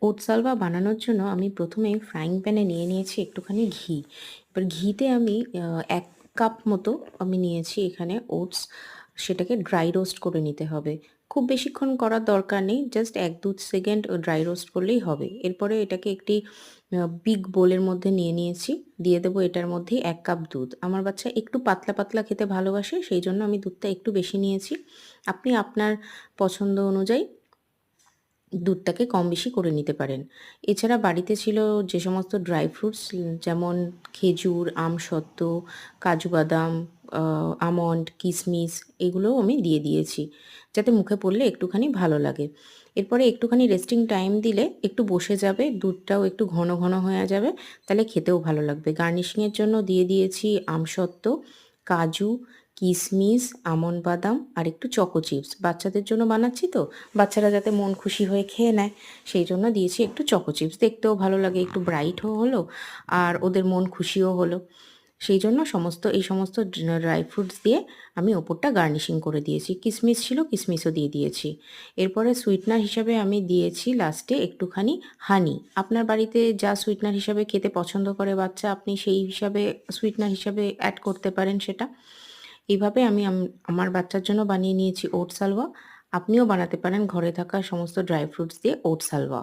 Oats হালুয়া বানানোর জন্য আমি প্রথমেই ফ্রাইং প্যানে নিয়ে নিয়েছি একটুখানি ঘি। এবার ঘিতে আমি ১ কাপ মতো আমি নিয়েছি এখানে ওটস। সেটাকে ড্রাই রোস্ট করে নিতে হবে। খুব বেশিক্ষণ করার দরকার নেই। জাস্ট ১-২ সেকেন্ড ড্রাই রোস্ট করলেই হবে। এরপরে এটাকে একটি বিগ বোলের মধ্যে নিয়ে নিয়েছি। দিয়ে দেবো এটার মধ্যেই ১ কাপ দুধ। আমার বাচ্চা একটু পাতলা, পাতলা খেতে ভালোবাসে, সেইজন্য আমি দুধটা একটু বেশি নিয়েছি। আপনি আপনার পছন্দ অনুযায়ী দুধটাকে কম বেশি করে নিতে পারেন। এছাড়া বাড়িতে ছিল যে সমস্ত ড্রাই ফ্রুটস যেমন খেজুর, আমসত্ত্ব, কাজু বাদাম, আ আমন্ড, কিশমিশ এগুলোও আমি দিয়ে দিয়েছি। যাতে মুখে পড়লে একটুখানি ভালো লাগে। এরপরে একটুখানি রেস্টিং টাইম দিলে একটু বসে যাবে, দুধটাও একটু ঘন, ঘন হয়ে যাবে। তাহলে খেতেও ভালো লাগবে। গার্নিশিং এর জন্য দিয়ে দিয়েছি আমসত্ত্ব, কাজু, কিশমিশ, আমন্ড বাদাম আর একটু চকো চিপস। বাচ্চাদের জন্য বানাচ্ছি তো, বাচ্চারা যাতে মন খুশি হয়ে খেয়ে নেয়, সেই জন্য দিয়েছি একটু চকো চিপস। দেখতেও ভালো লাগে, একটু ব্রাইটও হলো আর ওদের মন খুশিও হলো। সেই জন্য এই সমস্ত ড্রাই ফ্রুটস দিয়ে আমি ওপরটা গার্নিশিং করে দিয়েছি। কিশমিশ ছিল, কিশমিশও দিয়ে দিয়েছি। এরপরে সুইটনার হিসাবে আমি দিয়েছি লাস্টে একটুখানি হানি। আপনার বাড়িতে যা সুইটনার হিসাবে খেতে পছন্দ করে বাচ্চা, আপনি সেই হিসাবে সুইটনার হিসাবে অ্যাড করতে পারেন সেটা। এইভাবে আমি আমার বাচ্চার জন্য বানিয়ে নিয়েছি ওটস হালুয়া। আপনিও বানাতে পারেন ঘরে থাকা সমস্ত ড্রাই ফ্রুটস দিয়ে ওটস হালুয়া।